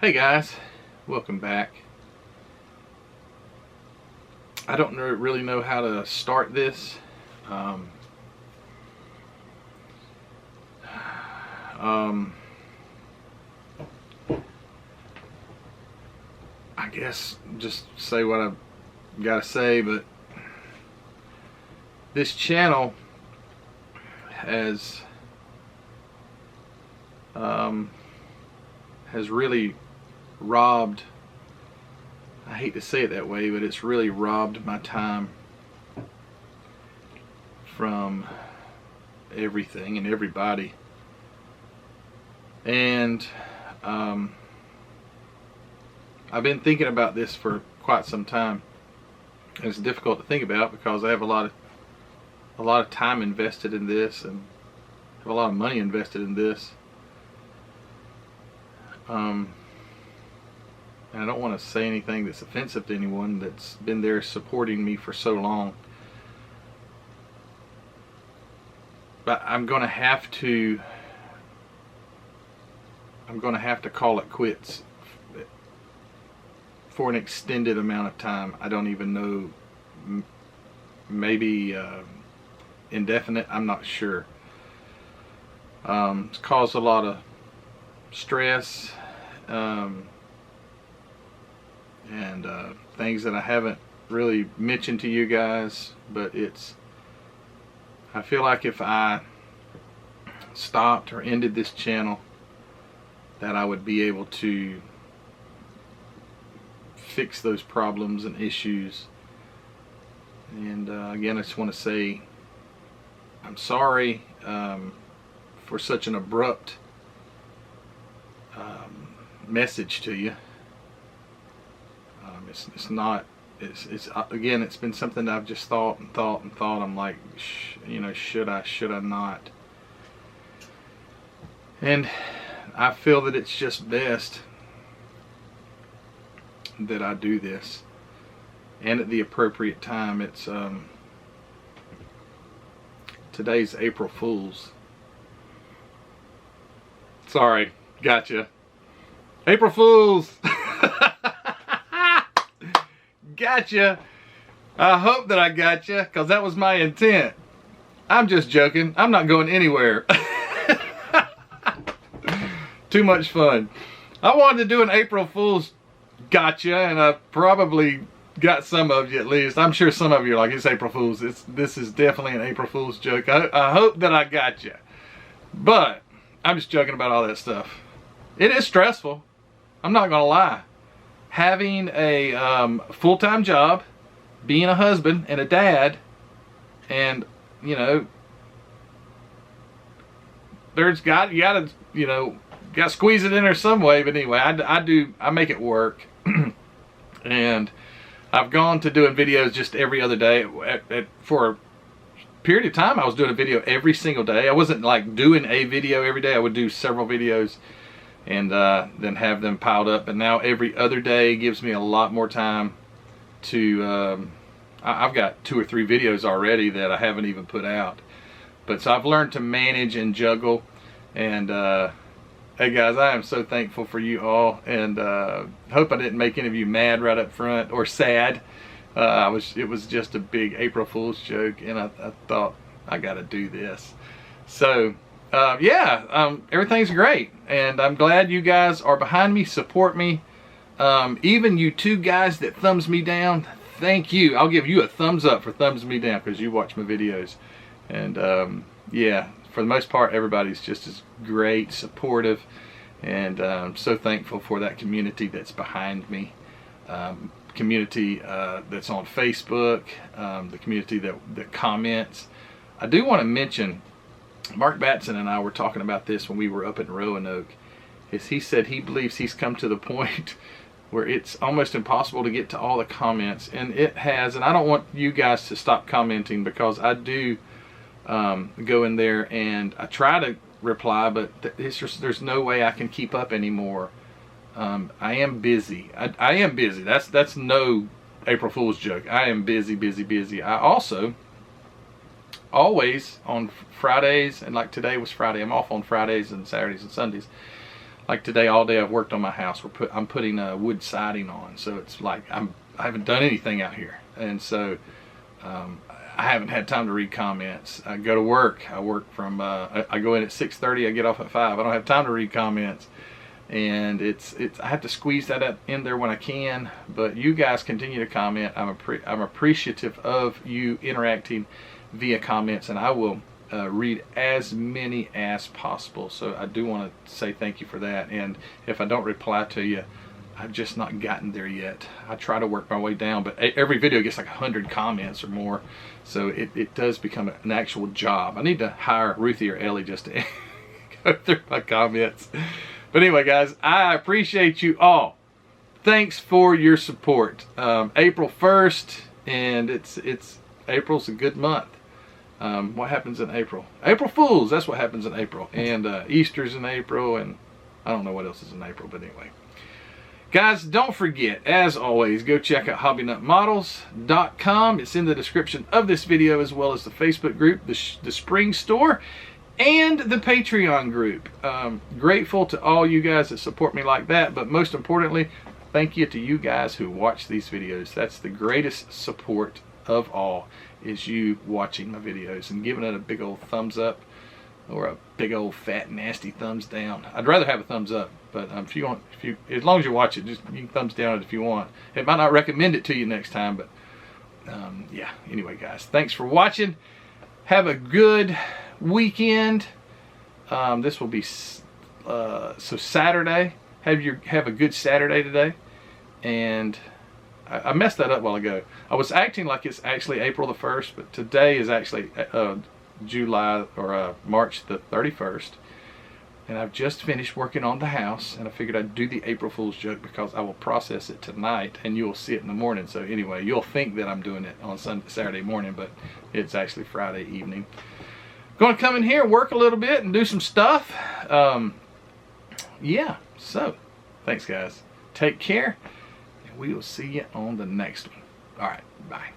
Hey guys, welcome back. I don't really know how to start this. I guess just say what I've got to say, but this channel has really robbed, I hate to say it that way, but it's really robbed my time from everything and everybody. And I've been thinking about this for quite some time. And it's difficult to think about because I have a lot of time invested in this and have a lot of money invested in this. And I don't want to say anything that's offensive to anyone that's been there supporting me for so long. But I'm going to have to call it quits for an extended amount of time. I don't even know, maybe indefinite, I'm not sure. It's caused a lot of stress and things that I haven't really mentioned to you guys, but I feel like if I stopped or ended this channel, that I would be able to fix those problems and issues. And again, I just want to say I'm sorry for such an abrupt message to you. Again, it's been something that I've just thought. I'm like, should I not? And I feel that it's just best that I do this, and at the appropriate time. It's today's April Fool's. Sorry, gotcha. April Fools. Gotcha. I hope that I gotcha, because that was my intent. I'm just joking. I'm not going anywhere. Too much fun. I wanted to do an April Fool's gotcha, and I probably got some of you at least. I'm sure some of you are like, it's April Fool's. This is definitely an April Fool's joke. I hope that I got you. But I'm just joking about all that stuff. It is stressful. I'm not going to lie. Having a full-time job, being a husband and a dad, and, you know, you gotta squeeze it in there some way. But anyway, I make it work. And I've gone to doing videos just every other day. For a period of time, I was doing a video every single day. I wasn't like doing a video every day. I would do several videos and then have them piled up. But now every other day gives me a lot more time to I've got 2 or 3 videos already that I haven't even put out. But so I've learned to manage and juggle. And hey guys, I am so thankful for you all, and hope I didn't make any of you mad right up front or sad. It was just a big April Fool's joke, and I thought I gotta do this. So yeah, everything's great, and I'm glad you guys are behind me, support me. Even you 2 guys that thumbs me down, thank you. I'll give you a thumbs up for thumbs me down, because you watch my videos. And yeah, for the most part, everybody's just as great, supportive, and I'm so thankful for that community that's behind me. Community that's on Facebook, the community that comments. I do want to mention, Mark Batson and I were talking about this when we were up in Roanoke. He said he believes he's come to the point where it's almost impossible to get to all the comments, and it has. And I don't want you guys to stop commenting, because I do go in there and I try to reply, but there's no way I can keep up anymore. I am busy. I am busy. That's no April Fool's joke. I am busy. I also always on Fridays, and like today was Friday, I'm off on Fridays and Saturdays and Sundays. like today, all day I've worked on my house. I'm putting wood siding on, so it's like I haven't done anything out here, and so I haven't had time to read comments. I go to work. I work from I go in at 6:30. I get off at 5. I don't have time to read comments, and I have to squeeze that in there when I can. But you guys continue to comment. I'm appreciative of you interacting via comments, and I will read as many as possible. So I do want to say thank you for that. And if I don't reply to you, I've just not gotten there yet. I try to work my way down, but every video gets like 100 comments or more, so it does become an actual job. I need to hire Ruthie or Ellie just to go through my comments. But anyway, guys, I appreciate you all. Thanks for your support. April 1st, and April's a good month. What happens in April? April Fools, that's what happens in April. And Easter's in April, and I don't know what else is in April, but anyway. Guys, don't forget, as always, go check out hobbynutmodels.com. It's in the description of this video, as well as the Facebook group, the Spring Store, and the Patreon group. Grateful to all you guys that support me like that, but most importantly, thank you to you guys who watch these videos. That's the greatest support of all, is you watching my videos and giving it a big old thumbs up or a big old fat nasty thumbs down. I'd rather have a thumbs up, but as long as you watch it, just you can thumbs down it if you want. It might not recommend it to you next time, but yeah. Anyway, guys, thanks for watching. Have a good weekend. This will be so Saturday. Have a good Saturday today. And I messed that up a while ago. I was acting like it's actually April the 1st, but today is actually July or March the 31st. And I've just finished working on the house, and I figured I'd do the April Fool's joke because I will process it tonight and you'll see it in the morning. So anyway, you'll think that I'm doing it on Saturday morning, but it's actually Friday evening. Going to come in here, work a little bit, and do some stuff. Yeah, so thanks guys. Take care, and we will see you on the next one. All right, bye.